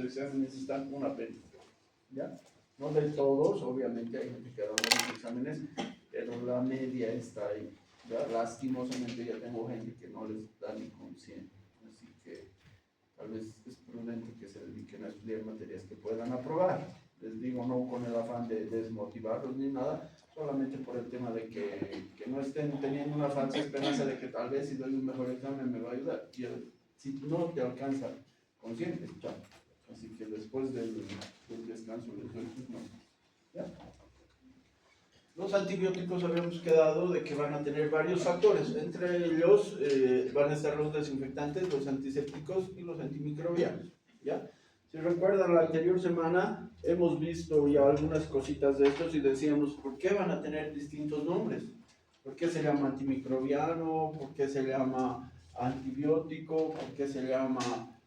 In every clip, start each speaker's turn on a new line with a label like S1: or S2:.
S1: exámenes están una pena, ¿ya? No de todos, obviamente hay gente que da buenos exámenes, pero la media está ahí, ¿ya? Lastimosamente ya tengo gente que no les da ni con 100, así que tal vez es prudente que se dediquen a estudiar materias que puedan aprobar. Les digo, no con el afán de desmotivarlos ni nada, solamente por el tema de que no estén teniendo una falsa esperanza de que tal vez si doy un mejor examen me va a ayudar. Y si no te alcanza consciente, chao. Así que después del descanso les doy sus nombres. ¿Ya? Los antibióticos habíamos quedado de que van a tener varios factores, entre ellos van a estar los desinfectantes, los antisépticos y los antimicrobianos, ¿ya? Si recuerdan, la anterior semana hemos visto ya algunas cositas de estos y decíamos, ¿por qué van a tener distintos nombres? ¿Por qué se llama antimicrobiano? ¿Por qué se llama antibiótico? ¿Por qué se llama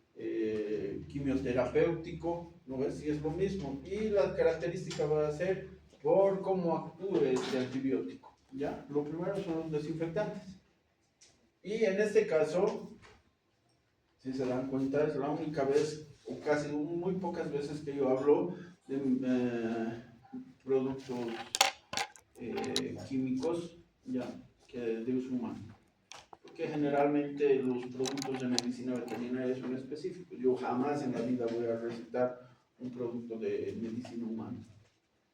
S1: quimioterapéutico? ¿No ves? Si es lo mismo. Y la característica va a ser por cómo actúe este antibiótico, ¿ya? Lo primero son los desinfectantes. Y en este caso, si se dan cuenta, es la única vez, o casi muy pocas veces que yo hablo de productos químicos, ¿ya? Que de uso humano. Porque generalmente los productos de medicina veterinaria son específicos. Yo jamás en la vida voy a recetar un producto de medicina humana,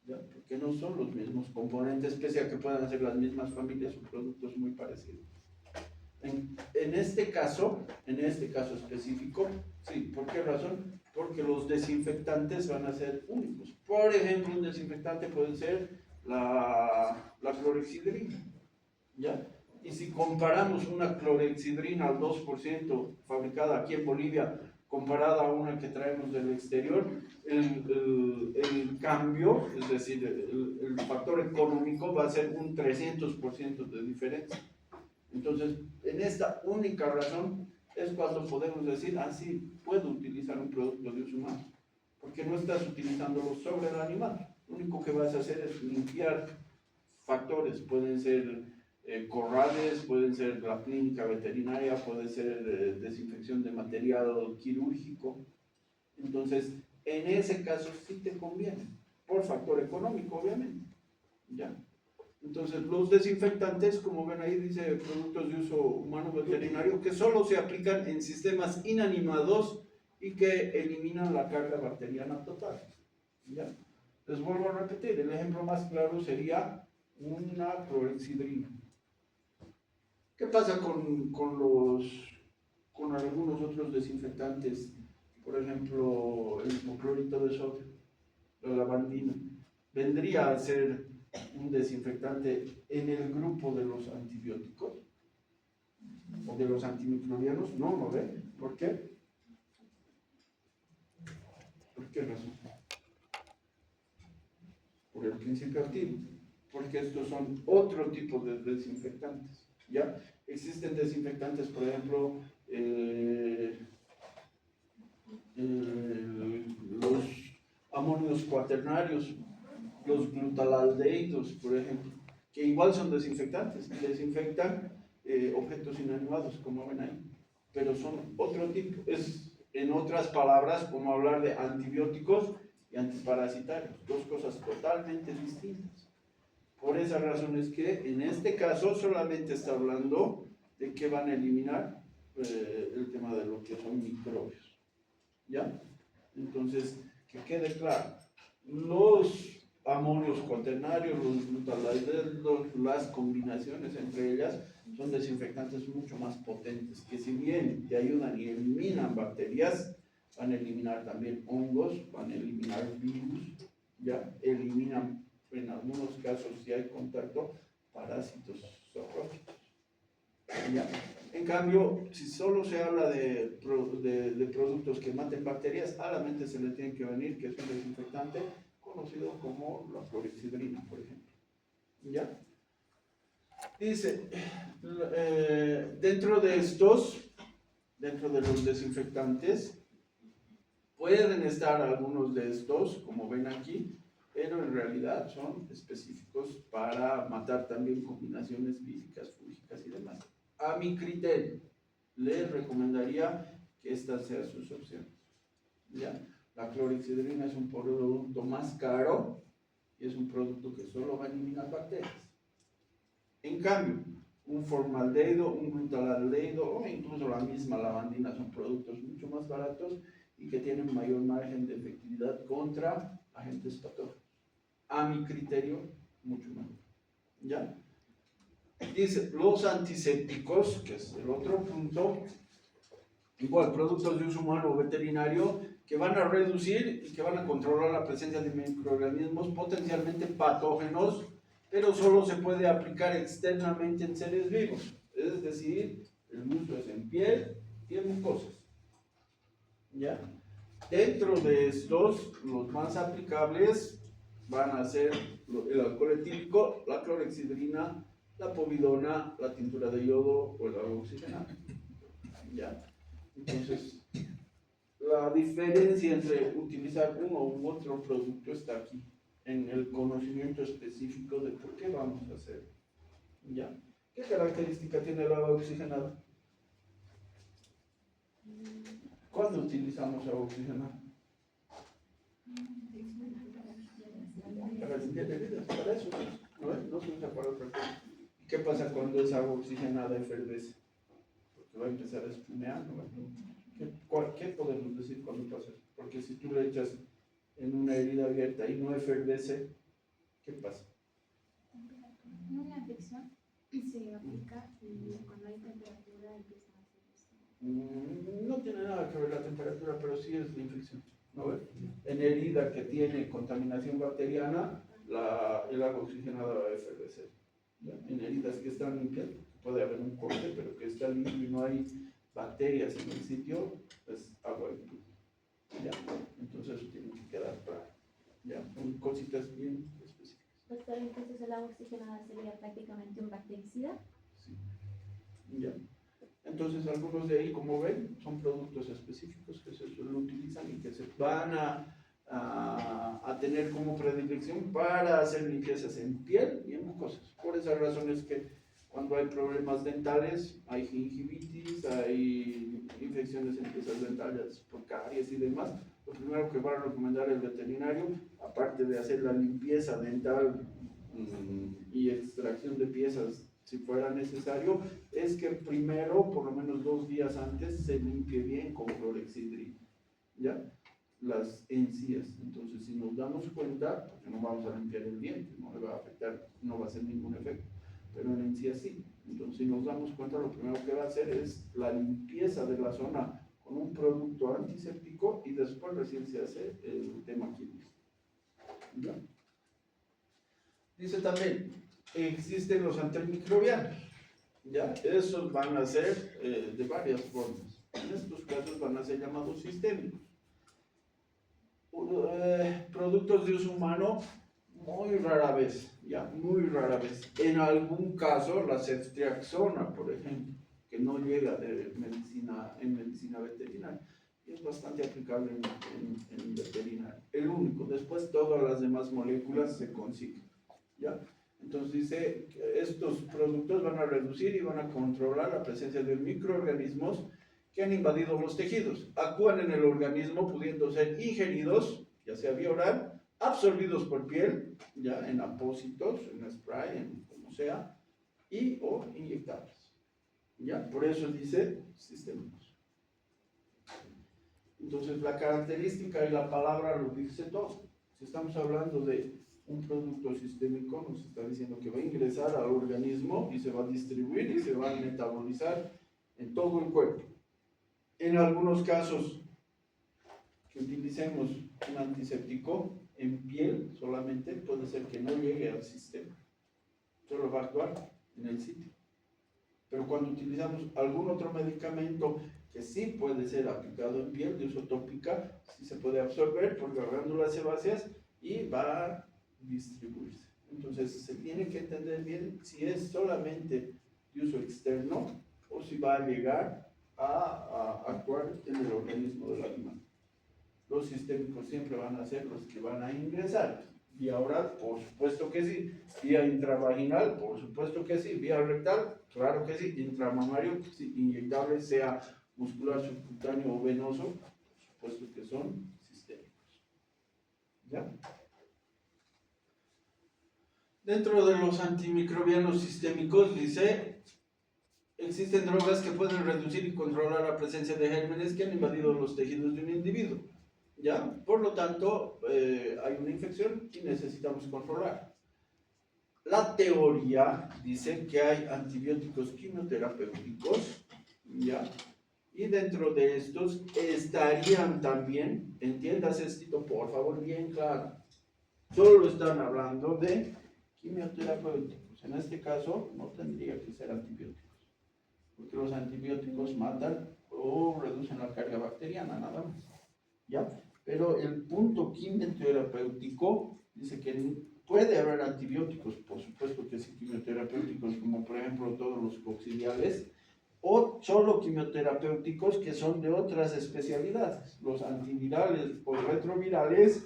S1: ¿ya? Porque no son los mismos componentes, pese a que puedan ser las mismas familias, son productos muy parecidos. En este caso específico, sí, ¿por qué razón? Porque los desinfectantes van a ser únicos. Por ejemplo, un desinfectante puede ser la clorexidrina, ¿ya? Y si comparamos una clorexidrina al 2% fabricada aquí en Bolivia, comparada a una que traemos del exterior, el cambio, es decir, el factor económico va a ser un 300% de diferencia. Entonces, en esta única razón es cuando podemos decir, ah, sí, puedo utilizar un producto de uso humano, porque no estás utilizándolo sobre el animal. Lo único que vas a hacer es limpiar factores, pueden ser corrales, pueden ser la clínica veterinaria, puede ser desinfección de material quirúrgico. Entonces, en ese caso sí te conviene, por factor económico, obviamente, ¿ya? Entonces, los desinfectantes, como ven ahí, dice productos de uso humano veterinario, que solo se aplican en sistemas inanimados y que eliminan la carga bacteriana total, ¿ya? Les vuelvo a repetir, el ejemplo más claro sería una clorexidrina. ¿Qué pasa con algunos otros desinfectantes? Por ejemplo, el hipoclorito de sodio, la lavandina. ¿Vendría a ser un desinfectante en el grupo de los antibióticos o de los antimicrobianos? No, ¿no ve? ¿Por qué? ¿Por qué razón? Por el principio activo, porque estos son otro tipo de desinfectantes, ¿ya? Existen desinfectantes, por ejemplo, los amonios cuaternarios, los glutalaldehidos, por ejemplo, que igual son desinfectantes, desinfectan objetos inanimados, como ven ahí, pero son otro tipo. Es, en otras palabras, como hablar de antibióticos y antiparasitarios, dos cosas totalmente distintas. Por esa razón es que en este caso solamente está hablando de que van a eliminar el tema de lo que son microbios, ¿ya? Entonces, que quede claro, los amonios cuaternarios, los glutalaldehidos, las combinaciones entre ellas son desinfectantes mucho más potentes, que si bien te ayudan y eliminan bacterias, van a eliminar también hongos, van a eliminar virus, ya eliminan en algunos casos, si hay contacto, parásitos zootróficos, ¿ya? En cambio, si solo se habla de productos que maten bacterias, a la mente se le tiene que venir que es un desinfectante conocido como la clorexidrina, por ejemplo, ¿ya? Dice, dentro de los desinfectantes, pueden estar algunos de estos, como ven aquí, pero en realidad son específicos para matar también combinaciones víricas, fúngicas y demás. A mi criterio, les recomendaría que estas sean sus opciones, ¿ya? La clorexidrina es un producto más caro y es un producto que solo va a eliminar bacterias. En cambio, un formaldehído, un glutalaldeído o incluso la misma lavandina son productos mucho más baratos y que tienen mayor margen de efectividad contra agentes patógenos. A mi criterio, mucho mejor. ¿Ya? Dice, los antisépticos, que es el otro punto, igual, productos de uso humano o veterinario, que van a reducir y que van a controlar la presencia de microorganismos potencialmente patógenos, pero solo se puede aplicar externamente en seres vivos. Es decir, el uso es en piel y en mucosas. ¿Ya? Dentro de estos, los más aplicables van a ser el alcohol etílico, la clorexidrina, la povidona, la tintura de yodo o el agua oxigenada. ¿Ya? Entonces, la diferencia entre utilizar uno u otro producto está aquí, en el conocimiento específico de por qué vamos a hacerlo. ¿Ya? ¿Qué característica tiene el agua oxigenada? ¿Cuándo utilizamos agua oxigenada? Para limpiar heridas, para eso, no se usa para otra cosa. ¿Qué pasa cuando esa agua oxigenada efervesce? Porque va a empezar a espumear, ¿no? ¿Qué podemos decir cuando pasa eso? Porque si tú le echas en una herida abierta y no efervesce, ¿qué pasa?
S2: Una infección se aplica y cuando hay temperatura empieza a hacer esto.
S1: No tiene nada que ver la temperatura, pero sí es la infección. ¿No? En herida que tiene contaminación bacteriana, el agua oxigenada va a efervecer. ¿Ya? En heridas que están limpias, puede haber un corte, pero que está limpio y no hay bacterias en el sitio, pues agua limpia. ¿Ya? Entonces tiene que quedar claro. ¿Ya? Son cositas bien específicas.
S2: Doctor, entonces el agua oxigenada sería prácticamente un bactericida.
S1: Sí. ¿Ya? Entonces, algunos de ahí, como ven, son productos específicos que se suelen utilizar y que se van a tener como predilección para hacer limpiezas en piel y en mucosas. Por esas razones que cuando hay problemas dentales, hay gingivitis, hay infecciones en piezas dentales por caries y demás, lo primero que va a recomendar el veterinario, aparte de hacer la limpieza dental y extracción de piezas si fuera necesario, es que primero, por lo menos 2 días antes, se limpie bien con clorexidrina, ¿ya? Las encías. Entonces, si nos damos cuenta, porque no vamos a limpiar el diente, no le va a afectar, no va a hacer ningún efecto, pero en encías sí. Entonces, si nos damos cuenta, lo primero que va a hacer es la limpieza de la zona con un producto antiséptico y después recién se hace el tema químico, ¿ya? Dice también, existen los antimicrobianos, ¿ya? Esos van a ser de varias formas. En estos casos van a ser llamados sistémicos. Productos de uso humano, muy rara vez, ya, muy rara vez. En algún caso, la ceftriaxona, por ejemplo, que no llega de medicina, en medicina veterinaria, y es bastante aplicable en veterinaria. El único, después todas las demás moléculas se consiguen, ¿ya? Entonces dice que estos productos van a reducir y van a controlar la presencia de microorganismos que han invadido los tejidos, actúan en el organismo pudiendo ser ingeridos, ya sea vía oral, absorbidos por piel, ya en apósitos, en spray, en como sea, y o inyectables. ¿Ya? Por eso dice sistémicos. Entonces la característica y la palabra lo dice todo. Si estamos hablando de un producto sistémico, nos está diciendo que va a ingresar al organismo y se va a distribuir y se va a metabolizar en todo el cuerpo. En algunos casos que utilicemos un antiséptico en piel solamente, puede ser que no llegue al sistema, solo va a actuar en el sitio. Pero cuando utilizamos algún otro medicamento que sí puede ser aplicado en piel, de uso tópica, sí se puede absorber por las glándulas sebáceas y va a distribuirse. Entonces se tiene que entender bien si es solamente de uso externo o si va a llegar a actuar en el organismo del animal. Los sistémicos siempre van a ser los que van a ingresar. Vía oral, por supuesto que sí. Vía intravaginal, por supuesto que sí. Vía rectal, claro que sí. Intramamario, sí. Inyectable, sea muscular, subcutáneo o venoso, por supuesto que son sistémicos. ¿Ya? Dentro de los antimicrobianos sistémicos, dice, existen drogas que pueden reducir y controlar la presencia de gérmenes que han invadido los tejidos de un individuo. ¿Ya? Por lo tanto, hay una infección y necesitamos controlar. La teoría dice que hay antibióticos quimioterapéuticos, ¿ya? Y dentro de estos estarían también, entiéndase esto por favor bien claro, solo están hablando de quimioterapéuticos. En este caso no tendría que ser antibióticos, porque los antibióticos matan o reducen la carga bacteriana, nada más. ¿Ya? Pero el punto quimioterapéutico dice que puede haber antibióticos, por supuesto que sí, quimioterapéuticos, como por ejemplo todos los coccidiales, o solo quimioterapéuticos que son de otras especialidades, los antivirales o retrovirales,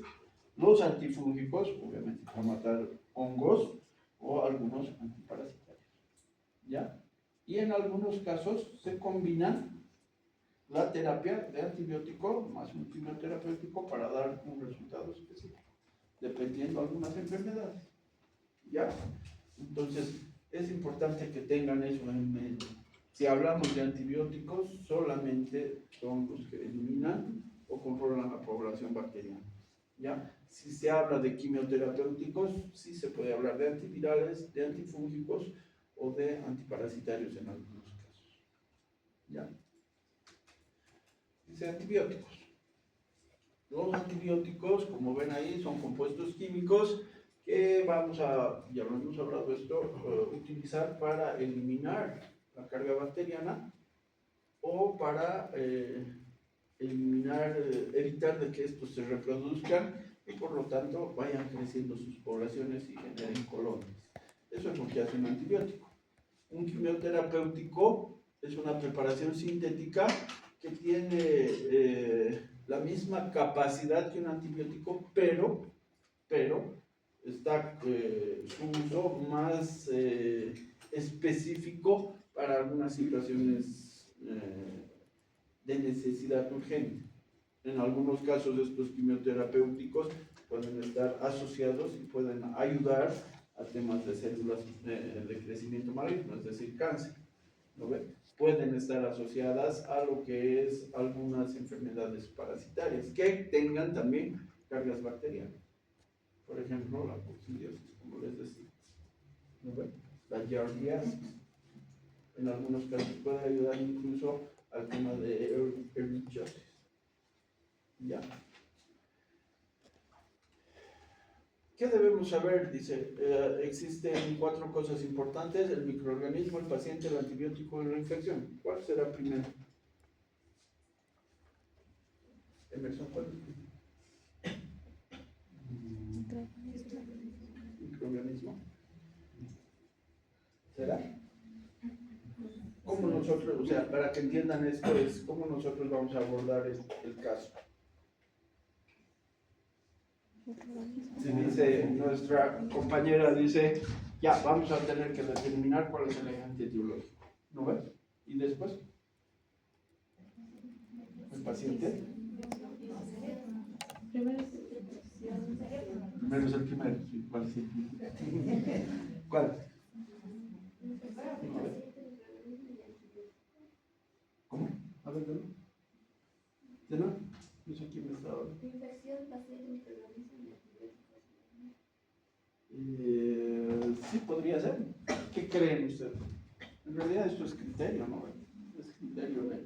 S1: los antifúngicos, obviamente para matar hongos, o algunos antiparasitarios. ¿Ya? Y en algunos casos se combinan la terapia de antibiótico más un quimioterapéutico para dar un resultado específico, dependiendo de algunas enfermedades. ¿Ya? Entonces, es importante que tengan eso en mente. Si hablamos de antibióticos, solamente son los que eliminan o controlan la población bacteriana. ¿Ya? Si se habla de quimioterapéuticos, sí se puede hablar de antivirales, de antifúngicos o de antiparasitarios en algunos casos. ¿Ya? Dice antibióticos. Los antibióticos, como ven ahí, son compuestos químicos que vamos a, ya lo hemos hablado de esto, utilizar para eliminar la carga bacteriana o para eliminar, evitar de que estos se reproduzcan y por lo tanto vayan creciendo sus poblaciones y generen colonias. Eso es lo que hace un antibiótico. Un quimioterapéutico es una preparación sintética que tiene la misma capacidad que un antibiótico, pero está su uso más específico para algunas situaciones de necesidad urgente. En algunos casos estos quimioterapéuticos pueden estar asociados y pueden ayudar a temas de células de crecimiento maligno, es decir, cáncer. ¿No ve? Pueden estar asociadas a lo que es algunas enfermedades parasitarias que tengan también cargas bacterianas. Por ejemplo, la coccidiosis, como les decía. ¿No ve? La giardiasis. En algunos casos puede ayudar incluso al tema de ehrlichiosis. ¿Ya? ¿Qué debemos saber? Dice, existen 4 cosas importantes: el microorganismo, el paciente, el antibiótico y la infección. ¿Cuál será primero? Emerson, ¿cuál? Microorganismo. ¿Será? ¿Cómo nosotros, o sea, para que entiendan esto, es cómo nosotros vamos a abordar el caso? Si dice nuestra compañera, dice, ya, vamos a tener que determinar cuál es el agente etiológico, ¿no ves? Y después, el paciente. Primero es el primero, sí, ¿cuál sí? ¿Cuál? ¿Cómo? A ver, ¿de nuevo? No sé quién me está hablando.
S2: Infección, paciente, microorganismo y
S1: Sí, podría ser. ¿Qué creen ustedes? En realidad esto es criterio, ¿no? Es criterio de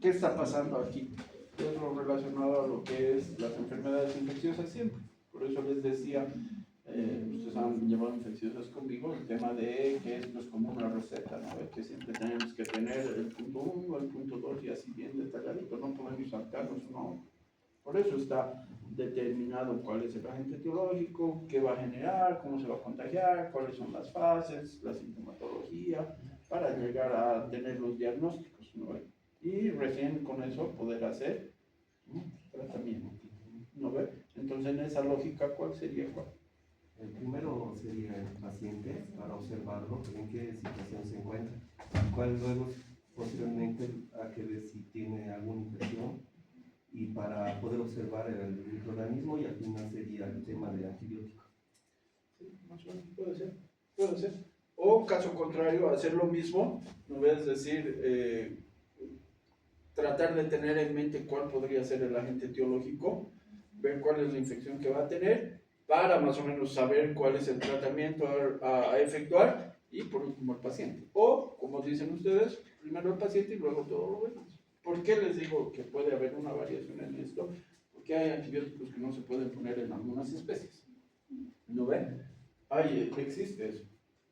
S1: qué está pasando aquí. Es lo relacionado a lo que es las enfermedades infecciosas siempre. Por eso les decía, ustedes han llevado infecciosas conmigo, el tema de que esto es como una receta, ¿no? Que siempre tenemos que tener el punto 1, el punto 2 y así bien detalladito, no podemos saltarnos uno. Por eso está determinado cuál es el agente etiológico, qué va a generar, cómo se va a contagiar, cuáles son las fases, la sintomatología, para llegar a tener los diagnósticos, ¿no? Y recién con eso poder hacer tratamiento, ¿no ve? Entonces en esa lógica, ¿cuál sería cuál?
S3: El primero sería el paciente para observarlo, en qué situación se encuentra, cuál luego posteriormente a que ver si tiene alguna infección y para poder observar el microorganismo, y al final sería el tema del antibiótico.
S1: Sí, más o menos, puede ser, puede ser. O caso contrario, hacer lo mismo, ¿no ves? Es decir, tratar de tener en mente cuál podría ser el agente etiológico, ver cuál es la infección que va a tener, para más o menos saber cuál es el tratamiento a efectuar, y por último el paciente. O, como dicen ustedes, primero el paciente y luego todo lo demás. ¿Por qué les digo que puede haber una variación en esto? Porque hay antibióticos que no se pueden poner en algunas especies. ¿No ven? Existe eso.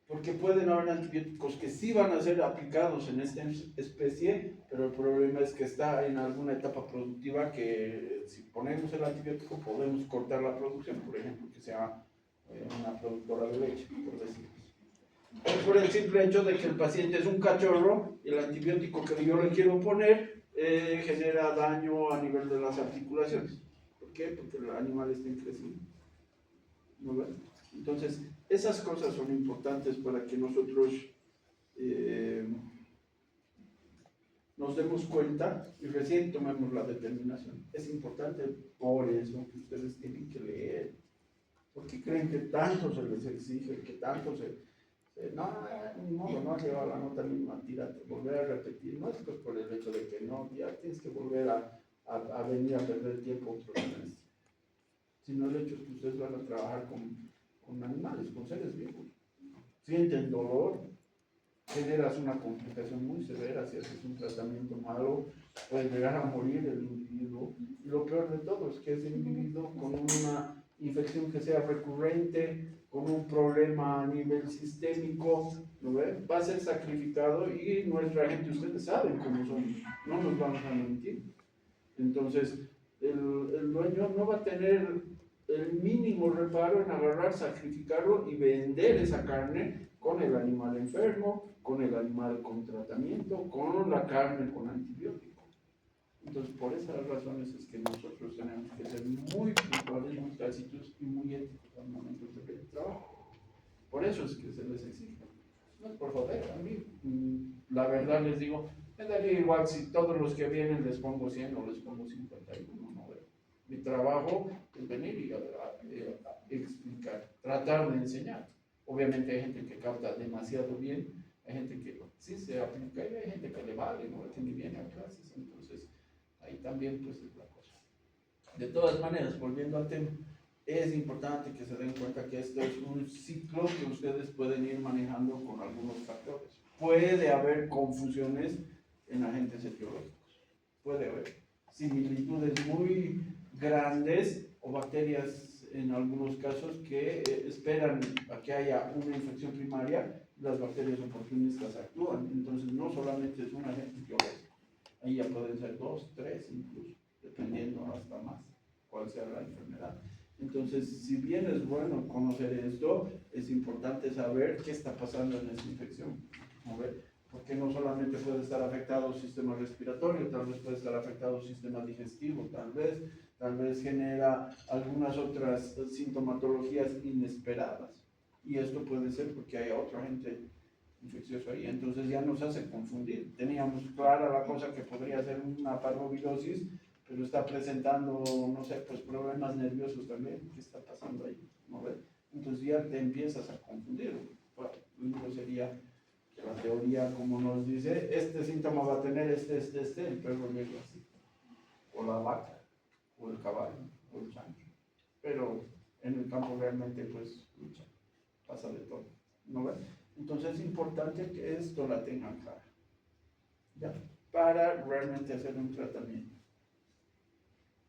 S1: Porque pueden haber antibióticos que sí van a ser aplicados en esta especie, pero el problema es que está en alguna etapa productiva que si ponemos el antibiótico podemos cortar la producción, por ejemplo, que sea una productora de leche, por decirlo. Por el simple hecho de que el paciente es un cachorro y el antibiótico que yo le quiero poner genera daño a nivel de las articulaciones. ¿Por qué? Porque el animal está creciendo. ¿No ves? Entonces, esas cosas son importantes para que nosotros nos demos cuenta y recién tomemos la determinación. Es importante por eso que ustedes tienen que leer. ¿Por qué creen que tanto se les exige, que tanto no, ni modo, no has llevado la nota misma, tírate, volver a repetir? No es pues por el hecho de que no, ya tienes que volver a venir a perder tiempo otro semestre, sino el hecho es que ustedes van a trabajar con animales, con seres vivos. Sienten dolor, generas una complicación muy severa si haces un tratamiento malo, puede llegar a morir el individuo. Y lo peor de todo es que ese individuo con una infección que sea recurrente, con un problema a nivel sistémico, ¿no ven? Va a ser sacrificado y nuestra gente, ustedes saben cómo son, no nos vamos a mentir. Entonces, el dueño no va a tener el mínimo reparo en agarrar, sacrificarlo y vender esa carne con el animal enfermo, con el animal con tratamiento, con la carne con antibiótico. Entonces, por esas razones es que nosotros tenemos que ser muy puntuales, muy tácitos y muy éticos al momento de hacer el trabajo. Por eso es que se les exige. No es por joder, a mí, la verdad les digo, me daría igual si todos los que vienen les pongo 100 o les pongo 51, no veo. Mi trabajo es venir y explicar, tratar de enseñar. Obviamente hay gente que capta demasiado bien, hay gente que sí se aplica y hay gente que le vale, no ni viene a clases, entonces ahí también pues es la cosa. De todas maneras, volviendo al tema, es importante que se den cuenta que esto es un ciclo que ustedes pueden ir manejando con algunos factores. Puede haber confusiones en agentes etiológicos, puede haber similitudes muy grandes o bacterias en algunos casos que esperan a que haya una infección primaria y las bacterias oportunistas actúan. Entonces no solamente es un agente etiológico, ahí ya pueden ser 2, 3 incluso, dependiendo hasta más cuál sea la enfermedad. Entonces, si bien es bueno conocer esto, es importante saber qué está pasando en esta infección, ¿no? Porque no solamente puede estar afectado el sistema respiratorio, tal vez puede estar afectado el sistema digestivo, tal vez genera algunas otras sintomatologías inesperadas. Y esto puede ser porque hay otro agente infeccioso ahí, entonces ya nos hace confundir. Teníamos clara la cosa que podría ser una parvovirosis, pero está presentando, no sé, pues problemas nerviosos también. ¿Qué está pasando ahí? ¿No ves? Entonces ya te empiezas a confundir. Bueno, lo único sería que la teoría, como nos dice, este síntoma va a tener el perro negro así, o la vaca, o el caballo, o el chancho. Pero en el campo realmente, pues, pasa de todo. ¿No ves? Entonces es importante que esto la tengan clara, ¿ya? Para realmente hacer un tratamiento.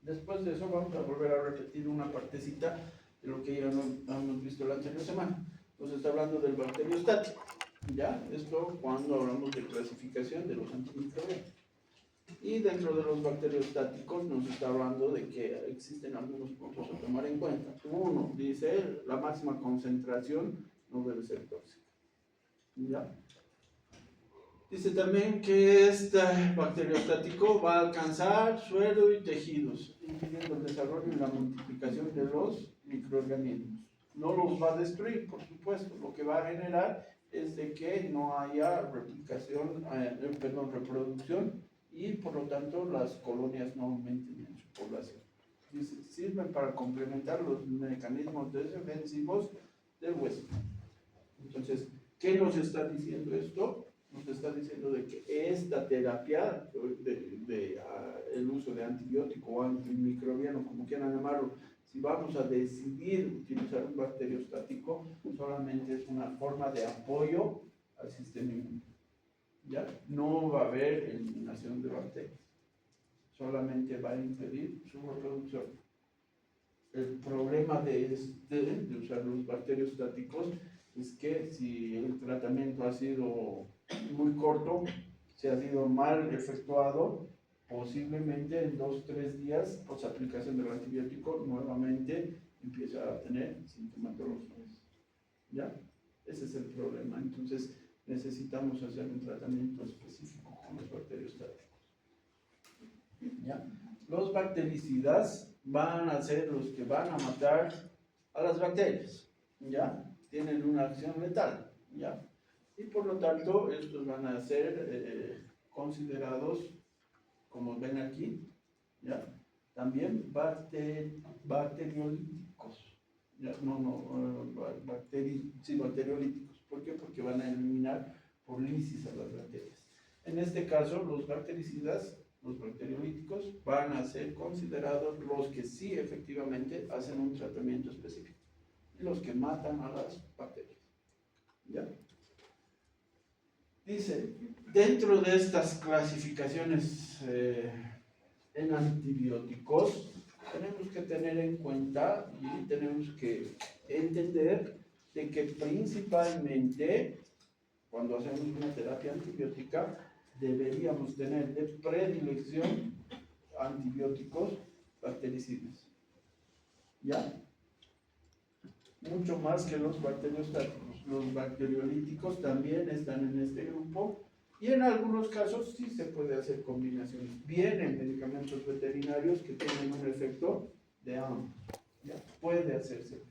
S1: Después de eso vamos a volver a repetir una partecita de lo que ya hemos visto la anterior semana. Nos está hablando del bacteriostático, ¿ya? Esto cuando hablamos de clasificación de los antimicrobianos. Y dentro de los bacteriostáticos nos está hablando de que existen algunos puntos a tomar en cuenta. Uno, dice, la máxima concentración no debe ser tóxica, ¿ya? Dice también que este bacteriostático va a alcanzar suelo y tejidos, impidiendo el desarrollo y la multiplicación de los microorganismos. No los va a destruir, por supuesto. Lo que va a generar es de que no haya reproducción y por lo tanto las colonias no aumenten en su población. Dice, sirven para complementar los mecanismos defensivos del huésped. Entonces, ¿qué nos está diciendo esto? Nos está diciendo de que esta terapia, el uso de antibiótico o antimicrobiano, como quieran llamarlo, si vamos a decidir utilizar un bacteriostático, solamente es una forma de apoyo al sistema inmune. ¿Ya? No va a haber eliminación de bacterias, solamente va a impedir su reproducción. El problema de usar los bacteriostáticos es que si el tratamiento ha sido muy corto, se ha sido mal efectuado, posiblemente en 2-3 días post aplicación del antibiótico nuevamente empieza a tener sintomatologías. ¿Ya? Ese es el problema. Entonces necesitamos hacer un tratamiento específico con los bacteriostáticos. ¿Ya? Los bactericidas van a ser los que van a matar a las bacterias. ¿Ya? Tienen una acción letal. ¿Ya? Y por lo tanto, estos van a ser considerados, como ven aquí, ¿ya? También bacteriolíticos. ¿Ya? Bacteriolíticos. ¿Por qué? Porque van a eliminar por lisis a las bacterias. En este caso, los bactericidas, los bacteriolíticos, van a ser considerados los que sí efectivamente hacen un tratamiento específico. Y los que matan a las bacterias. ¿Ya? Dice, dentro de estas clasificaciones en antibióticos, tenemos que tener en cuenta y tenemos que entender de que principalmente cuando hacemos una terapia antibiótica deberíamos tener de predilección antibióticos bactericidas. ¿Ya? Mucho más que los bacteriostáticos. Los bacteriolíticos también están en este grupo y en algunos casos sí se puede hacer combinaciones. Vienen medicamentos veterinarios que tienen un efecto de ambos. ¿Ya? Puede hacerse.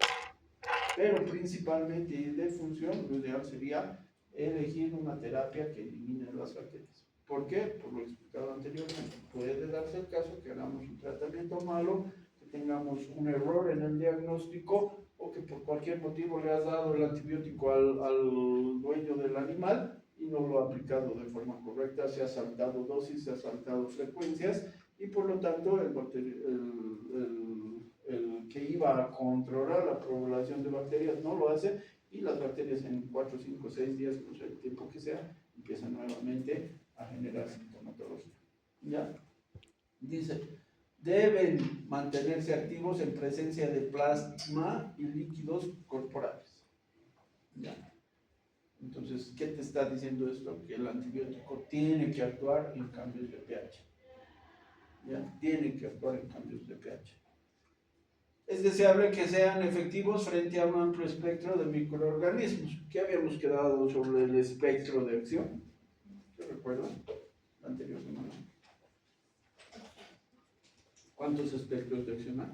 S1: Pero principalmente y de función, lo ideal sería elegir una terapia que elimine las bacterias. ¿Por qué? Por lo explicado anteriormente. Puede darse el caso que hagamos un tratamiento malo, que tengamos un error en el diagnóstico o que por cualquier motivo le has dado el antibiótico al dueño del animal y no lo ha aplicado de forma correcta, se ha saltado dosis, se ha saltado frecuencias y por lo tanto el que iba a controlar la población de bacterias no lo hace y las bacterias en 4, 5, 6 días, no sé el tiempo que sea, empiezan nuevamente a generar sintomatología. ¿Ya? Dice, deben mantenerse activos en presencia de plasma y líquidos corporales. ¿Ya? Entonces, ¿qué te está diciendo esto? Que el antibiótico tiene que actuar en cambios de pH. ¿Ya? Tiene que actuar en cambios de pH. Es deseable que sean efectivos frente a un amplio espectro de microorganismos. ¿Qué habíamos quedado sobre el espectro de acción? ¿Se recuerdan? La anterior semana. ¿Cuántos espectros de acción hay?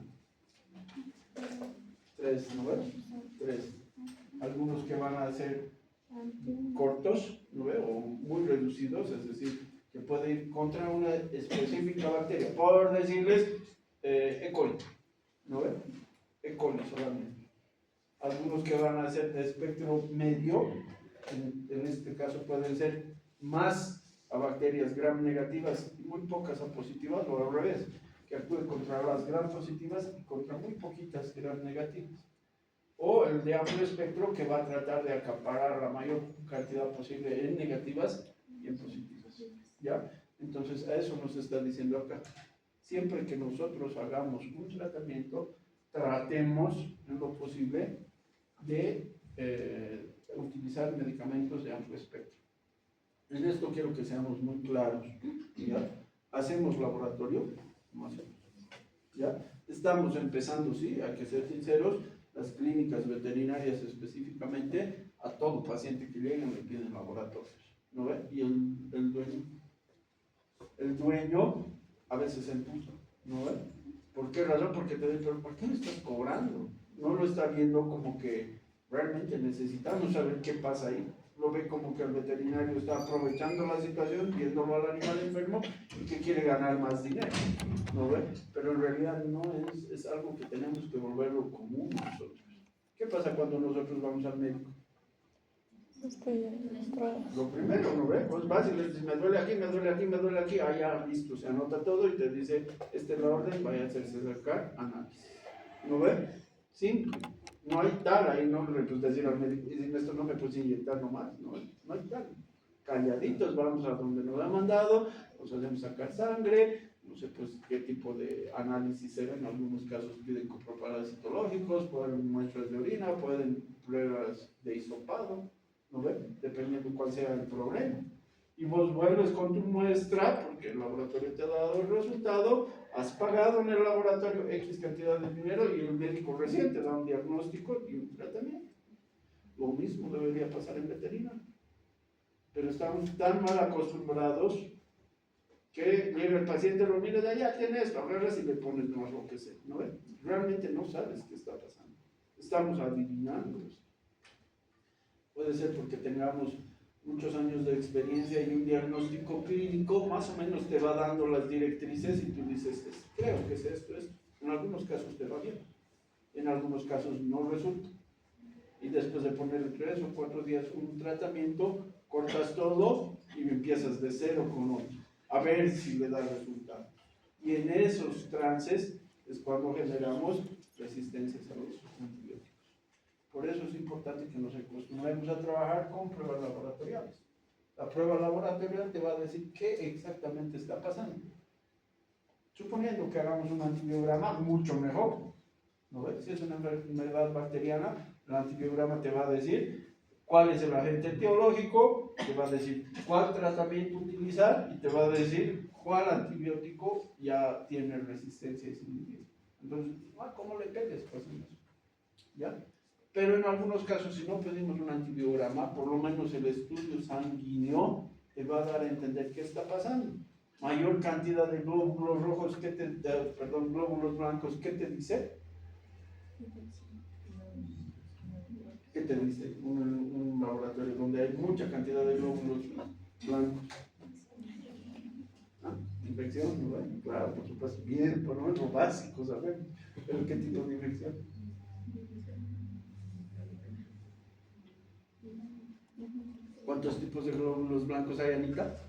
S1: 3, ¿no ves? 3. Algunos que van a ser cortos, ¿no ves? O muy reducidos, es decir, que puede ir contra una específica bacteria. Por decirles, E. coli, ¿no ves? E. coli solamente. Algunos que van a ser de espectro medio, en este caso pueden ser más a bacterias gram negativas y muy pocas a positivas, o al revés, que actúen contra las gram positivas y contra muy poquitas gram negativas. O el de amplio espectro que va a tratar de acaparar la mayor cantidad posible en negativas y en positivas. ¿Ya? Entonces, a eso nos está diciendo acá. Siempre que nosotros hagamos un tratamiento, tratemos en lo posible de utilizar medicamentos de amplio espectro. En esto quiero que seamos muy claros. ¿Ya? ¿Hacemos laboratorio? No hacemos. ¿Ya? Estamos empezando, sí, hay que ser sinceros, las clínicas veterinarias específicamente, a todo paciente que llegue le piden laboratorios, ¿no ve? Y el dueño a veces se empuja, ¿no ve? ¿Por qué razón? Porque te dice, pero ¿por qué me estás cobrando? No lo está viendo como que realmente necesitamos saber qué pasa ahí. lo ve como que el veterinario está aprovechando la situación, viéndolo al animal enfermo y que quiere ganar más dinero, ¿no ve? Pero en realidad no es algo que tenemos que volverlo común nosotros. ¿Qué pasa cuando nosotros vamos al médico? Lo primero, ¿no ve? Pues vas y le dices, me duele aquí, me duele aquí, me duele aquí, ah, ya, listo, se anota todo y te dice, esta es la orden, vaya a hacerse acercar, análisis. ¿No ve? Simple. No hay tal, ahí no le puedes decir al médico, y sin esto no me puedes inyectar nomás, no hay tal. Calladitos, vamos a donde nos ha mandado, nos hacemos sacar sangre, no sé pues qué tipo de análisis se en algunos casos piden comprobados citológicos, pueden muestras de orina, pueden pruebas de hisopado, ¿no ve? Dependiendo cuál sea el problema. Y vos vuelves con tu muestra, porque el laboratorio te ha dado el resultado, has pagado en el laboratorio X cantidad de dinero y el médico recién te da un diagnóstico y un tratamiento. Lo mismo debería pasar en veterinaria. Pero estamos tan mal acostumbrados que llega el paciente, lo mira de allá, tiene esto, agarras y le pones más lo que sea, ¿no ves? Realmente no sabes qué está pasando. Estamos adivinando esto. Puede ser porque tengamos muchos años de experiencia y un diagnóstico clínico, más o menos te va dando las directrices y tú dices, creo que es esto. En algunos casos te va bien, en algunos casos no resulta. Y después de poner 3 o 4 días un tratamiento, cortas todo y empiezas de cero con otro, a ver si le da resultado. Y en esos trances es cuando generamos resistencias a los antibióticos. Por eso es importante que nos acostumbremos a trabajar con pruebas laboratoriales. La prueba laboratorial te va a decir qué exactamente está pasando. Suponiendo que hagamos un antibiograma, mucho mejor. ¿No ves? Si es una enfermedad bacteriana, el antibiograma te va a decir cuál es el agente etiológico, te va a decir cuál tratamiento utilizar y te va a decir cuál antibiótico ya tiene resistencia y se inhibe. Entonces, ¿cómo le pegues? Pues eso. ¿Ya? Pero en algunos casos, si no pedimos un antibiograma, por lo menos el estudio sanguíneo te va a dar a entender qué está pasando. Mayor cantidad de glóbulos rojos, glóbulos blancos, ¿qué te dice? ¿Qué te dice? Un laboratorio donde hay mucha cantidad de glóbulos blancos. ¿Ah? ¿Infección? ¿No? Claro, por supuesto, bien, por lo menos básico, sabemos. ¿Pero qué tipo de infección? ¿Cuántos tipos de glóbulos blancos hay, Anita?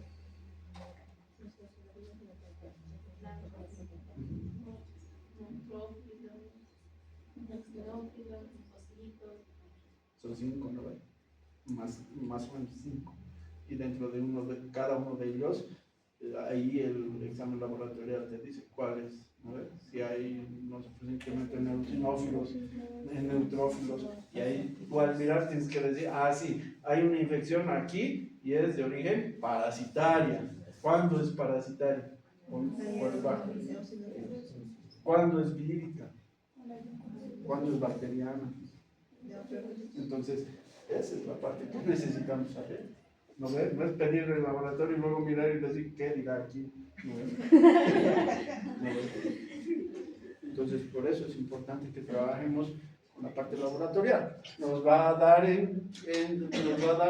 S1: Son 5, ¿no? Más o menos 5. Y dentro de cada uno de ellos, ahí el examen laboratorial te dice cuáles, ¿no? Si hay, no sé, pues incremento en eosinófilos, en neutrófilos, y ahí tú al mirar tienes que decir, sí, hay una infección aquí y es de origen parasitaria. ¿Cuándo es parasitaria? ¿Cuándo es vírica? ¿Cuándo es bacteriana? Entonces, esa es la parte que necesitamos saber. ¿No ves? No es pedirle el laboratorio y luego mirar y decir, ¿qué dirá aquí? ¿No ves? ¿No ves? Entonces, por eso es importante que trabajemos con la parte laboratorial. Nos va a dar a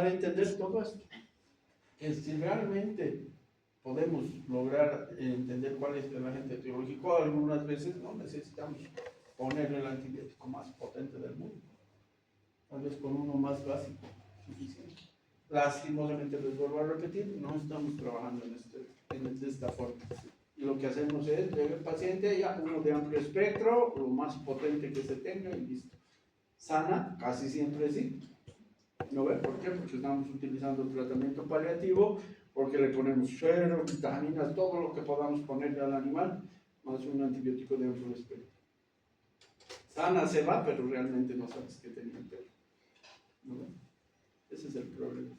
S1: entender todo esto. Que si realmente podemos lograr entender cuál es el agente etiológico, algunas veces no necesitamos ponerle el antibiótico más potente del mundo. Tal vez con uno más básico, suficiente. Lastimosamente, les vuelvo a repetir, no estamos trabajando de esta forma. Y lo que hacemos es, llega el paciente, ya uno de amplio espectro, lo más potente que se tenga y listo. Sana, casi siempre sí. ¿No ve? ¿Por qué? Porque estamos utilizando el tratamiento paliativo, porque le ponemos suero, vitaminas, todo lo que podamos ponerle al animal, más un antibiótico de amplio espectro. Sana se va, pero realmente no sabes qué tenía el perro. ¿No? Ese es el problema.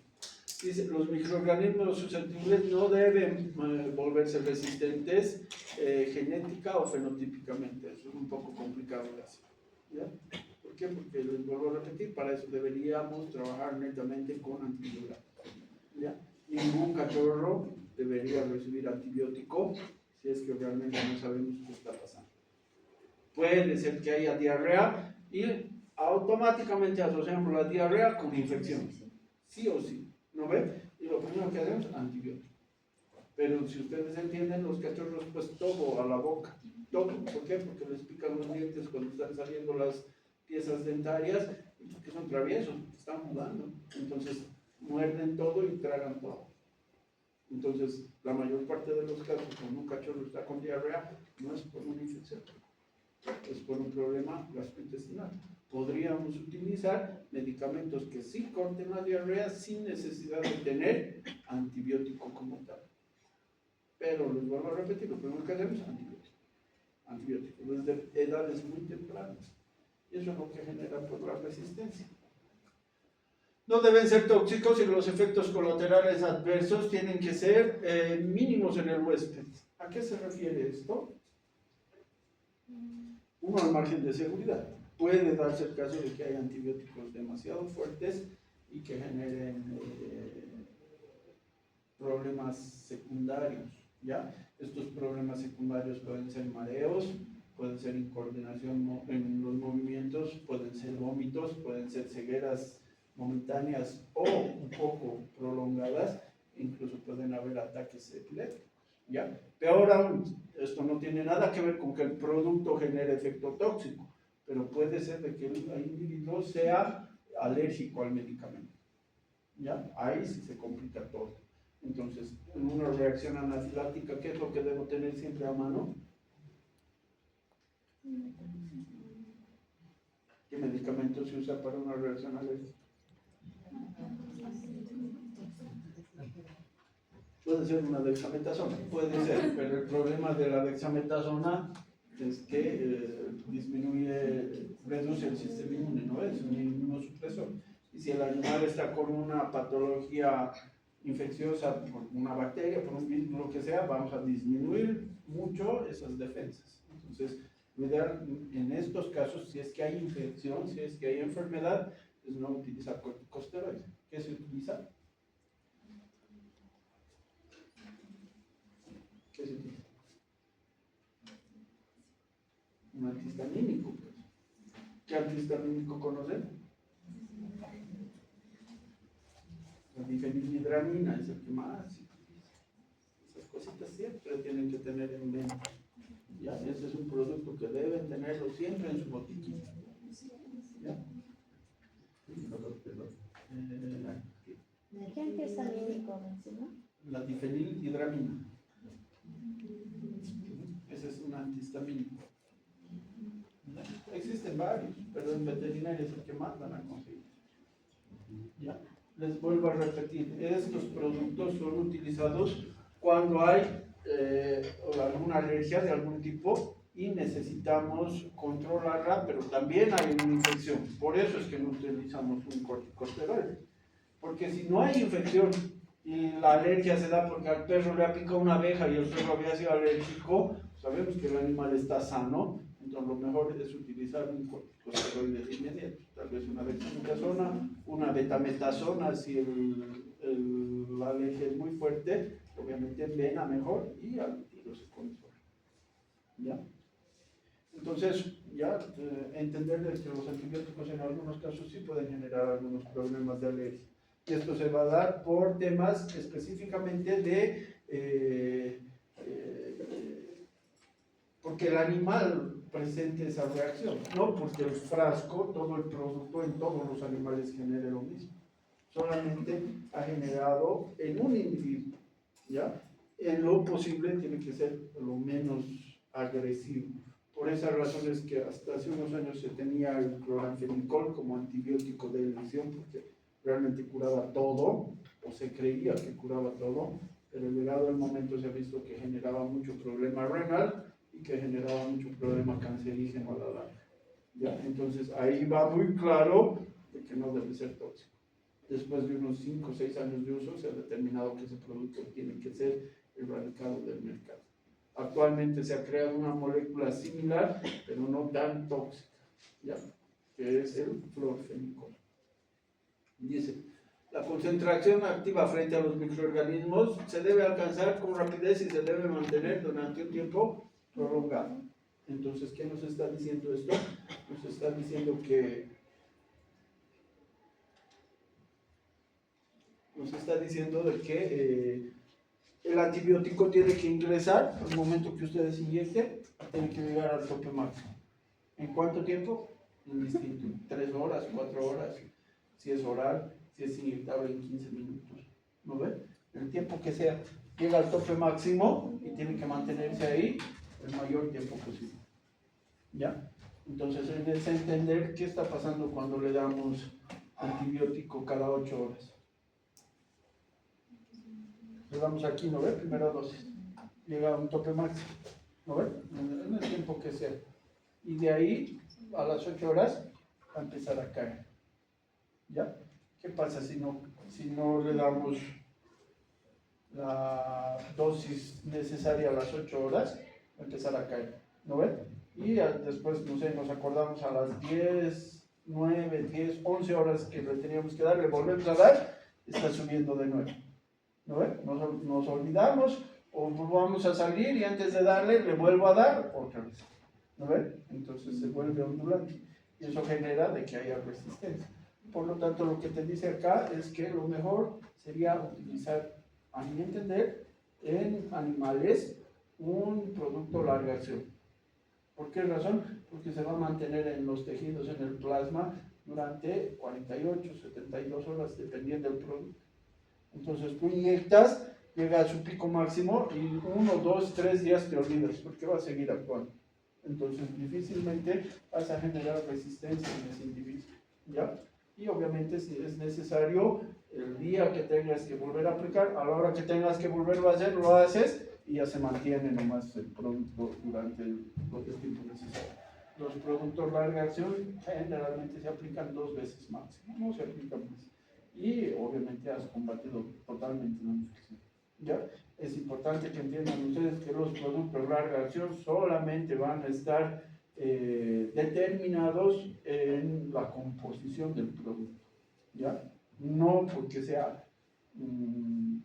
S1: Dice, los microorganismos susceptibles no deben volverse resistentes genética o fenotípicamente. Eso es un poco complicado de hacer. ¿Ya? ¿Por qué? Porque les vuelvo a repetir, para eso deberíamos trabajar netamente con antibióticos. ¿Ya? Ningún cachorro debería recibir antibiótico si es que realmente no sabemos qué está pasando. Puede ser que haya diarrea y automáticamente asociamos la diarrea con infección. sí o sí, ¿no ve? Y lo primero que hacemos, antibiótico. Pero si ustedes entienden, los cachorros, pues todo a la boca, todo. ¿Por qué? Porque les pican los dientes cuando están saliendo las piezas dentarias, que son traviesos, están jugando. Entonces, muerden todo y tragan todo. Entonces, la mayor parte de los casos, cuando un cachorro está con diarrea, no es por una infección, es por un problema gastrointestinal. Podríamos utilizar medicamentos que sí corten la diarrea sin necesidad de tener antibiótico como tal. Pero les vuelvo a repetir, lo primero que hacemos es antibiótico. Antibiótico, desde edades muy tempranas. Y eso es lo que genera pues, la resistencia. No deben ser tóxicos y los efectos colaterales adversos tienen que ser mínimos en el huésped. ¿A qué se refiere esto? Uno al margen de seguridad. Puede darse el caso de que hay antibióticos demasiado fuertes y que generen problemas secundarios, ¿ya? Estos problemas secundarios pueden ser mareos, pueden ser incoordinación en los movimientos, pueden ser vómitos, pueden ser cegueras momentáneas o un poco prolongadas, incluso pueden haber ataques epilépticos, ¿ya? Peor aún, esto no tiene nada que ver con que el producto genere efecto tóxico, pero puede ser de que el individuo sea alérgico al medicamento, ¿ya? Ahí sí se complica todo. Entonces, en una reacción anafiláctica, ¿qué es lo que debo tener siempre a mano? ¿Qué medicamento se usa para una reacción alérgica? Puede ser una dexametasona, puede ser, pero el problema de la dexametasona es que reduce el sistema inmune, ¿no? Es un inmunosupresor. Y si el animal está con una patología infecciosa por una bacteria, por un virus, lo que sea, vamos a disminuir mucho esas defensas. Entonces, lo ideal en estos casos, si es que hay infección, si es que hay enfermedad, es no utilizar corticosteroides. ¿Qué se utiliza? ¿Qué se utiliza? Un antihistamínico. Pues. ¿Qué antihistamínico conocen? La difenhidramina es el que más se utiliza. Esas cositas siempre tienen que tener en mente. ¿Ya? Ese es un producto que deben tenerlo siempre en su botiquín. ¿Ya?
S4: ¿Qué antihistamínico mencionó?
S1: La difenhidramina. Ese es un antihistamínico. Existen varios, pero en veterinaria es el que más van a conseguir. ¿Ya? Les vuelvo a repetir, estos productos son utilizados cuando hay alguna alergia de algún tipo y necesitamos controlarla, pero también hay una infección. Por eso es que no utilizamos un corticosteroide. Porque si no hay infección y la alergia se da porque al perro le ha picado una abeja y el perro había sido alérgico, sabemos que el animal está sano, entonces lo mejor es utilizar un corticosteroide de inmediato, tal vez una dexametasona, una betametasona si la alergia es muy fuerte, obviamente vena mejor y al tiro se controla. ¿Ya? Entonces, ya entender que los antibióticos en algunos casos sí pueden generar algunos problemas de alergia. Y esto se va a dar por temas específicamente de porque el animal presente esa reacción, no porque el frasco, todo el producto en todos los animales genere lo mismo. Solamente ha generado en un individuo, ¿ya? En lo posible tiene que ser lo menos agresivo. Por esa razón es que hasta hace unos años se tenía el cloranfenicol como antibiótico de elección porque realmente curaba todo, o se creía que curaba todo, pero llegado el momento se ha visto que generaba mucho problema renal y que generaba mucho problema cancerígeno a la larga. ¿Ya? Entonces ahí va muy claro de que no debe ser tóxico. Después de unos 5 o 6 años de uso se ha determinado que ese producto tiene que ser erradicado del mercado. Actualmente se ha creado una molécula similar, pero no tan tóxica, ¿ya? Que es el clorfenicol. Dice, la concentración activa frente a los microorganismos se debe alcanzar con rapidez y se debe mantener durante un tiempo prolongado. Entonces, ¿qué nos está diciendo esto? Nos está diciendo que nos está diciendo de que el antibiótico tiene que ingresar al momento que ustedes inyecten, tiene que llegar al tope máximo. ¿En cuánto tiempo? Indistinto, 3 horas, 4 horas, si es oral, si es inyectable en 15 minutos. ¿No ven? El tiempo que sea, llega al tope máximo y tiene que mantenerse ahí el mayor tiempo posible. ¿Ya? Entonces, es entender qué está pasando cuando le damos antibiótico cada 8 horas. Le damos aquí, ¿no ve? Primera dosis. Llega a un tope máximo, ¿no ve? En el tiempo que sea. Y de ahí, a las 8 horas, va a empezar a caer. ¿Ya? ¿Qué pasa si no le damos la dosis necesaria a las 8 horas? Va a empezar a caer, ¿no ven? Y después, no sé, nos acordamos a las 10, 9, 10, 11 horas que le teníamos que dar, le volvemos a dar, está subiendo de nuevo, ¿no ven? Nos olvidamos o vamos a salir y antes de darle, le vuelvo a dar otra vez, ¿no ven? Entonces se vuelve ondulante y eso genera de que haya resistencia. Por lo tanto, lo que te dice acá es que lo mejor sería utilizar, a mi entender, en animales un producto larga acción. ¿Por qué razón? Porque se va a mantener en los tejidos, en el plasma, durante 48, 72 horas, dependiendo del producto. Entonces tú inyectas, llega a su pico máximo y 1, 2, 3 días te olvidas, porque va a seguir actuando. Entonces difícilmente vas a generar resistencia en ese individuo, ¿ya? Y obviamente si es necesario, el día que tengas que volver a aplicar, a la hora que tengas que volverlo a hacer, lo haces y ya se mantiene nomás el producto durante el tiempo necesario. Los productos larga acción generalmente se aplican 2 veces máximo, no se aplican más. Y obviamente has combatido totalmente la infección. ¿Ya? Es importante que entiendan ustedes que los productos larga acción solamente van a estar determinados en la composición del producto, ¿ya? No porque sea un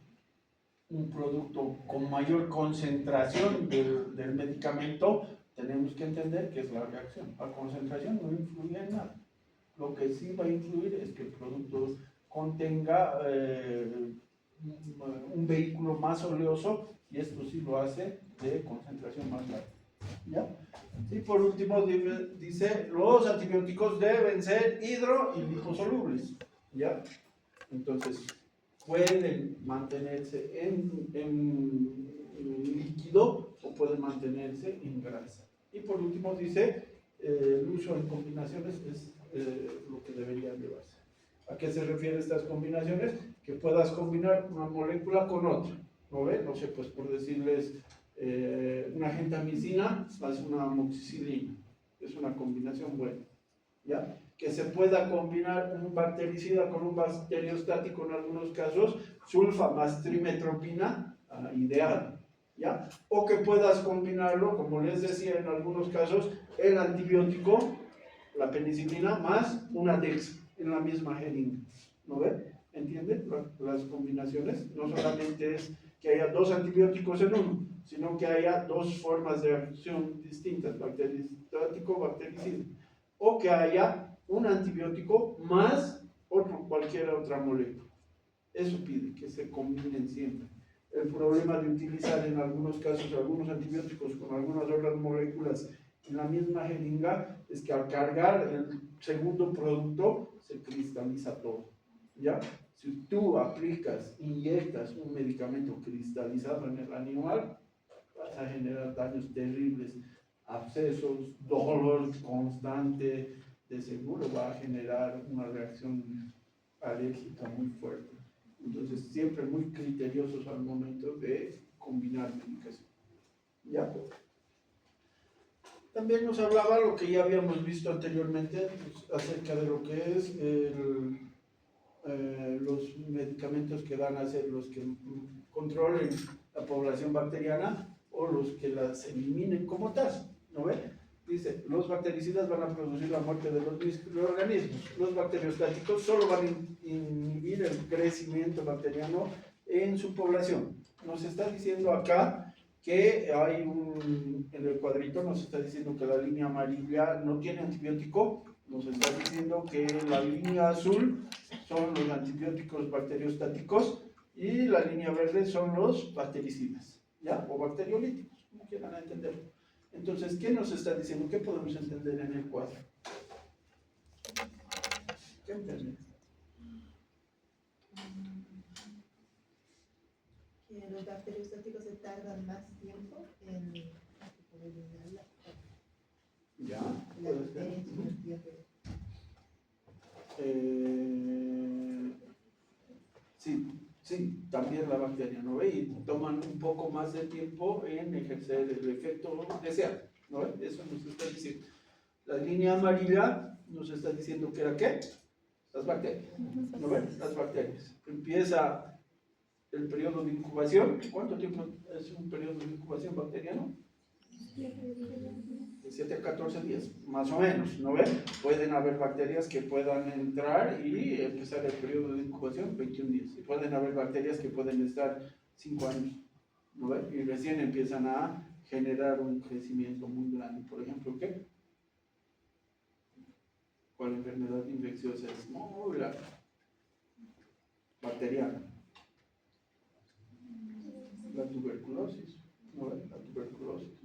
S1: producto con mayor concentración del medicamento, tenemos que entender que es larga acción. La concentración no influye en nada. Lo que sí va a influir es que el producto contenga un vehículo más oleoso y esto sí lo hace de concentración más larga. ¿Ya? Y por último dice, los antibióticos deben ser hidro y liposolubles, ¿ya? Entonces, pueden mantenerse en líquido o pueden mantenerse en grasa. Y por último dice, el uso en combinaciones es lo que deberían llevarse. ¿A qué se refieren estas combinaciones? Que puedas combinar una molécula con otra, ¿no ve? No sé, pues por decirles, una gentamicina más una amoxicilina, es una combinación buena, ¿ya? Que se pueda combinar un bactericida con un bacteriostático en algunos casos, sulfa más trimetropina, ideal, ¿ya? O que puedas combinarlo, como les decía en algunos casos, el antibiótico, la penicilina, más una dex en la misma jeringa, ¿no ve? ¿Entienden? Las combinaciones no solamente es que haya 2 antibióticos en uno, sino que haya 2 formas de acción distintas, bacteristático, bactericida, o que haya un antibiótico más cualquier otra molécula. Eso pide que se combinen siempre. El problema de utilizar en algunos casos algunos antibióticos con algunas otras moléculas en la misma jeringa es que al cargar el segundo producto se cristaliza todo, ¿ya? Si tú aplicas, inyectas un medicamento cristalizado en el animal, vas a generar daños terribles, abscesos, dolor constante, de seguro va a generar una reacción alérgica muy fuerte. Entonces, siempre muy criteriosos al momento de combinar medicación. ¿Ya? También nos hablaba lo que ya habíamos visto anteriormente, pues, acerca de lo que es los medicamentos que van a ser los que controlen la población bacteriana o los que las eliminen como tal, ¿no ve? Dice, los bactericidas van a producir la muerte de los microorganismos, los bacteriostáticos solo van a inhibir el crecimiento bacteriano en su población. Nos está diciendo acá que hay en el cuadrito nos está diciendo que la línea amarilla no tiene antibiótico, nos está diciendo que la línea azul son los antibióticos bacteriostáticos y la línea verde son los bactericidas, ¿ya? O bacteriolíticos, como quieran entenderlo. Entonces, ¿qué nos está diciendo? ¿Qué podemos entender en el cuadro? ¿Qué entendemos?
S5: Que los bacteriostáticos se tardan más tiempo en eliminar
S1: Ya,
S5: la
S1: puede
S5: bacteria en su
S1: ser.
S5: tiempo.
S1: Sí, también la bacteria, ¿no ve? Y toman un poco más de tiempo en ejercer el efecto deseado, ¿no ve? Eso nos está diciendo. La línea amarilla nos está diciendo que era ¿qué? Las bacterias, ¿no ven? Las bacterias. Empieza el periodo de incubación. ¿Cuánto tiempo es un periodo de incubación bacteriano? De 7 a 14 días, más o menos, ¿no ven? Pueden haber bacterias que puedan entrar y empezar el periodo de incubación 21 días. Y pueden haber bacterias que pueden estar 5 años, ¿no ven? Y recién empiezan a generar un crecimiento muy grande. Por ejemplo, ¿qué? ¿Cuál enfermedad infecciosa es muy grande? Bacteriana. La tuberculosis, ¿no ven? La tuberculosis.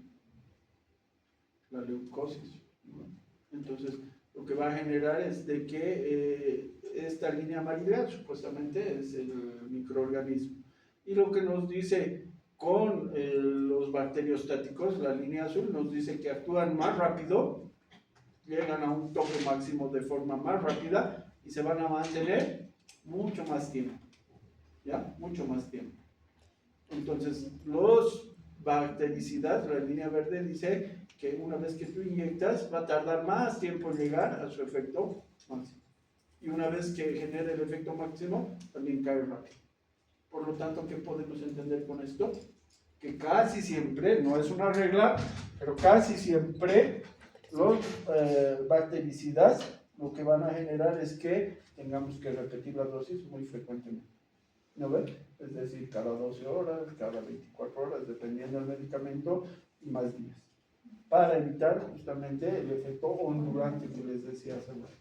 S1: La leucosis, ¿no? Entonces, lo que va a generar es de que esta línea amarilla supuestamente es el microorganismo. Y lo que nos dice con los bacteriostáticos, la línea azul, nos dice que actúan más rápido, llegan a un tope máximo de forma más rápida y se van a mantener mucho más tiempo, ¿ya? Mucho más tiempo. Entonces, los bactericidas, la línea verde dice que una vez que tú inyectas va a tardar más tiempo en llegar a su efecto máximo. Y una vez que genere el efecto máximo, también cae rápido. Por lo tanto, ¿qué podemos entender con esto? Que casi siempre, no es una regla, pero casi siempre los bactericidas lo que van a generar es que tengamos que repetir la dosis muy frecuentemente. ¿No ven? Es decir, cada 12 horas, cada 24 horas, dependiendo del medicamento, y más días. Para evitar justamente el efecto ondulante que les decía hace un rato.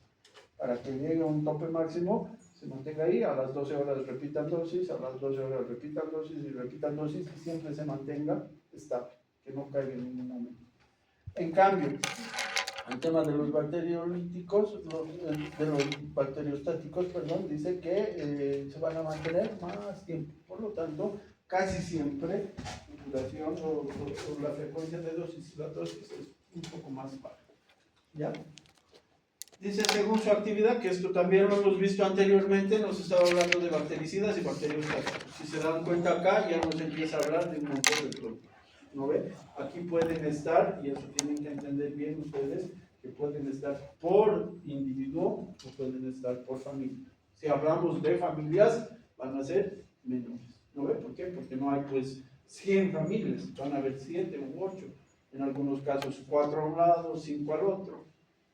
S1: Para que llegue a un tope máximo, se mantenga ahí, a las 12 horas repitan dosis, a las 12 horas repitan dosis y siempre se mantenga estable, que no caiga en ningún momento. En cambio, el tema de los bacteriolíticos, de los bacteriostáticos, perdón, dice que se van a mantener más tiempo. Por lo tanto, casi siempre la duración o la frecuencia de dosis, la dosis es un poco más baja. ¿Ya? Dice, según su actividad, que esto también lo hemos visto anteriormente, nos estaba hablando de bactericidas y bacteriostáticos. Si se dan cuenta acá, ya nos empieza a hablar de un montón de productos. ¿No ve? Aquí pueden estar, y eso tienen que entender bien ustedes, que pueden estar por individuo o pueden estar por familia. Si hablamos de familias, van a ser menores. ¿No ve? ¿Por qué? Porque no hay pues 100 familias, van a haber 7 u 8. En algunos casos 4 a un lado, 5 al otro.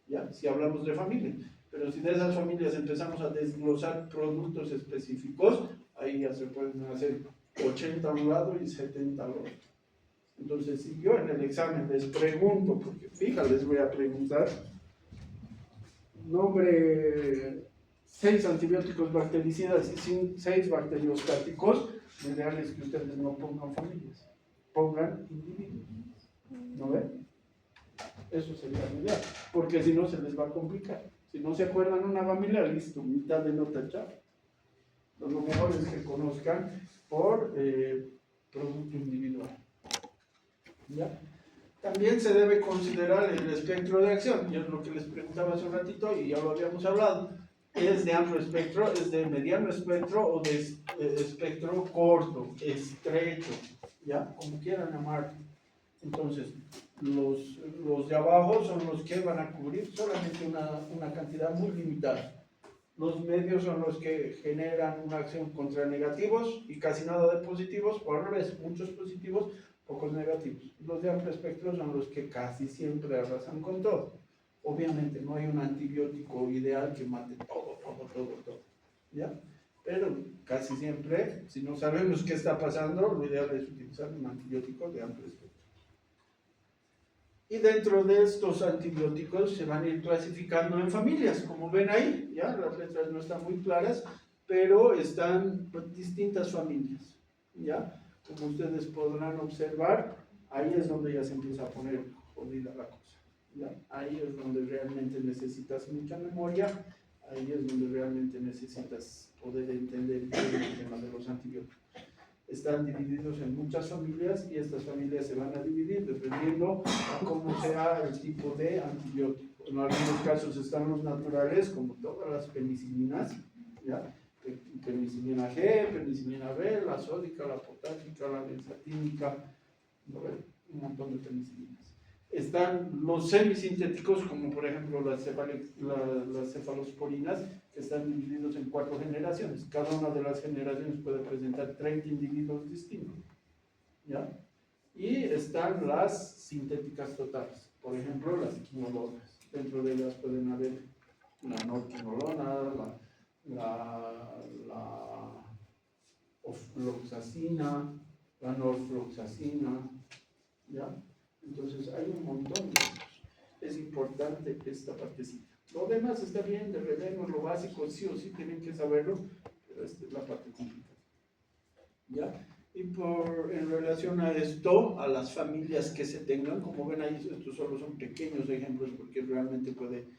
S1: ¿Ya? Si hablamos de familias. Pero si de esas familias empezamos a desglosar productos específicos, ahí ya se pueden hacer 80 a un lado y 70 al otro. Entonces, si yo en el examen les pregunto, porque fija, les voy a preguntar, nombre 6 antibióticos bactericidas y 6 bacteriostáticos, lo ideal es que ustedes no pongan familias, pongan individuos. ¿No ven? Eso sería lo ideal, porque si no se les va a complicar. Si no se acuerdan una familia, listo, mitad de nota ya. Lo mejor es que conozcan por producto individual. ¿Ya? También se debe considerar el espectro de acción, y es lo que les preguntaba hace un ratito y ya lo habíamos hablado. ¿Es de amplio espectro, es de mediano espectro o de espectro corto, estrecho? ¿Ya? Como quieran llamarlo. Entonces, los de abajo son los que van a cubrir solamente una cantidad muy limitada. Los medios son los que generan una acción contra negativos y casi nada de positivos, o al revés, muchos positivos, pocos negativos. Los de amplio espectro son los que casi siempre arrasan con todo. Obviamente no hay un antibiótico ideal que mate todo. ¿Ya? Pero casi siempre, si no sabemos qué está pasando, lo ideal es utilizar un antibiótico de amplio espectro. Y dentro de estos antibióticos se van a ir clasificando en familias, como ven ahí, ya las letras no están muy claras, pero están distintas familias, ya, como ustedes podrán observar, ahí es donde ya se empieza a poner jodida la cosa, ya, ahí es donde realmente necesitas mucha memoria, ahí es donde realmente necesitas poder entender bien el tema de los antibióticos. Están divididos en muchas familias y estas familias se van a dividir dependiendo a cómo sea el tipo de antibiótico. En algunos casos están los naturales, como todas las penicilinas, ¿ya? Penicilina G, penicilina B, la sódica, la potásica, la benzatínica, ¿no? Un montón de penicilinas. Están los semisintéticos, como por ejemplo las cefalosporinas, que están divididos en 4 generaciones. Cada una de las generaciones puede presentar 30 individuos distintos, ¿ya? Y están las sintéticas totales, por ejemplo las quinolonas. Dentro de ellas pueden haber la norquinolona, la ofloxacina, la norfloxacina, ¿ya? Entonces hay un montón de cosas. Es importante esta partecita. Lo demás está bien, de relleno, lo básico, sí o sí tienen que saberlo, pero esta es la parte complicada. ¿Ya? Y en relación a esto, a las familias que se tengan, como ven ahí, estos solo son pequeños ejemplos porque realmente puede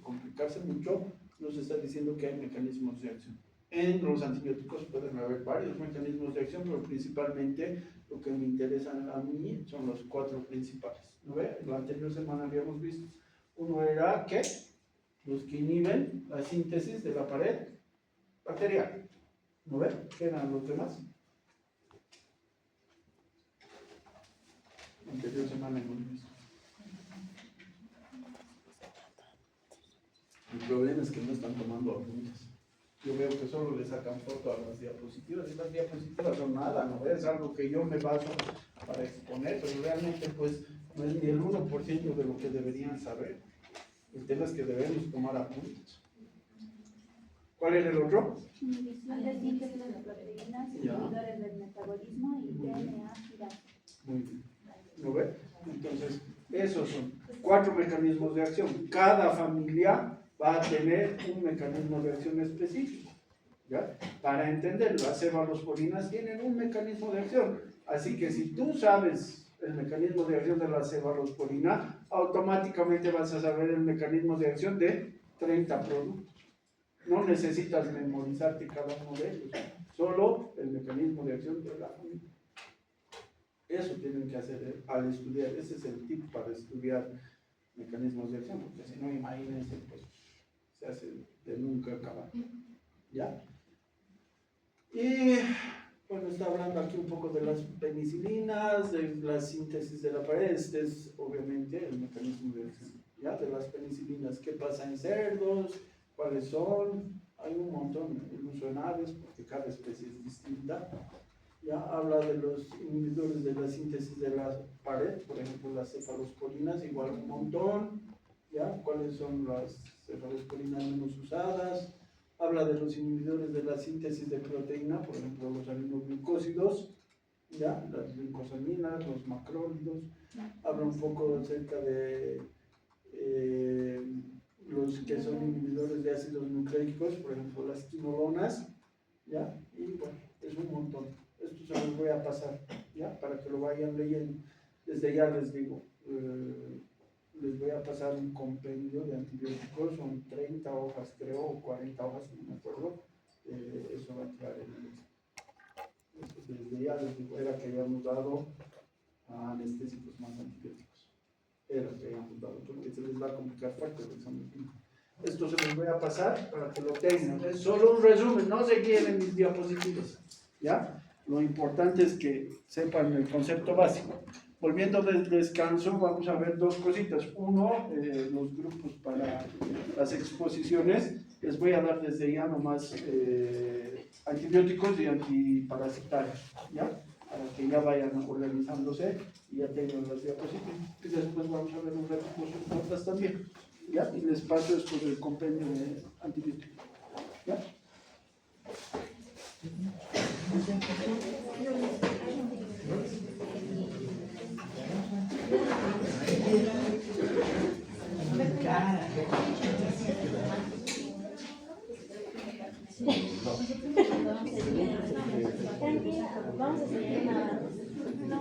S1: complicarse mucho, nos está diciendo que hay mecanismos de acción. En los antibióticos pueden haber varios mecanismos de acción, pero principalmente lo que me interesa a mí son los 4 principales. ¿No ve? La anterior semana habíamos visto. Uno era que los que inhiben la síntesis de la pared bacteriana. ¿No ve? ¿Qué eran los demás? La anterior semana hemos visto. El problema es que no están tomando apuntes. Yo veo que solo le sacan foto a las diapositivas y las diapositivas son nada, ¿no? Es algo que yo me baso para exponer, pero realmente pues no es ni el 1% de lo que deberían saber. El tema es que debemos tomar apuntes. ¿Cuál era el otro?
S4: Inhibición de síntesis de proteínas, inhibidores del metabolismo y DNA pirata.
S1: Muy bien. ¿No ve? Entonces, esos son 4 mecanismos de acción. Cada familia va a tener un mecanismo de acción específico, ¿ya? Para entender, las cefalosporinas tienen un mecanismo de acción, así que si tú sabes el mecanismo de acción de la cefalosporina, automáticamente vas a saber el mecanismo de acción de 30 productos. No necesitas memorizarte cada uno de ellos, solo el mecanismo de acción de la familia. Eso tienen que hacer al estudiar, ese es el tip para estudiar mecanismos de acción, porque si no, imagínense, pues se hace de nunca acabar, ¿ya? Y bueno, está hablando aquí un poco de las penicilinas, de la síntesis de la pared. Este es obviamente el mecanismo de acción, ¿ya? De las penicilinas, ¿qué pasa en cerdos? ¿Cuáles son? Hay un montón, el uso en aves, porque cada especie es distinta. Ya habla de los inhibidores de la síntesis de la pared, por ejemplo las cefalosporinas, igual un montón, ¿ya? ¿Cuáles son las cefalosporinas menos usadas? Habla de los inhibidores de la síntesis de proteína, por ejemplo los aminoglucósidos, ¿ya? Las glicosaminas, los macrólidos. Habla un poco acerca de los que son inhibidores de ácidos nucleicos, por ejemplo las quinolonas, ¿ya? Y bueno, es un montón. Esto se los voy a pasar, ¿ya? Para que lo vayan leyendo. Desde ya les digo, les voy a pasar un compendio de antibióticos, son 30 hojas creo, o 40 hojas, no me acuerdo. Eso va a entrar en el... Desde ya les digo, era que habíamos dado a anestésicos más antibióticos. Era que habíamos dado, porque se les va a complicar fuerte el examen final. Esto se los voy a pasar para que lo tengan. Es solo un resumen, no se guíen en mis diapositivas, ¿ya? Lo importante es que sepan el concepto básico. Volviendo del descanso, vamos a ver 2 cositas. Uno, los grupos para las exposiciones. Les voy a dar desde ya nomás antibióticos y antiparasitarios, ¿ya? Para que ya vayan organizándose y ya tengan las diapositivas. Y después vamos a ver un rato sus notas también, ¿ya? Y les paso esto del compendio de antibióticos, ¿ya?
S4: Tranquila, vamos a seguir una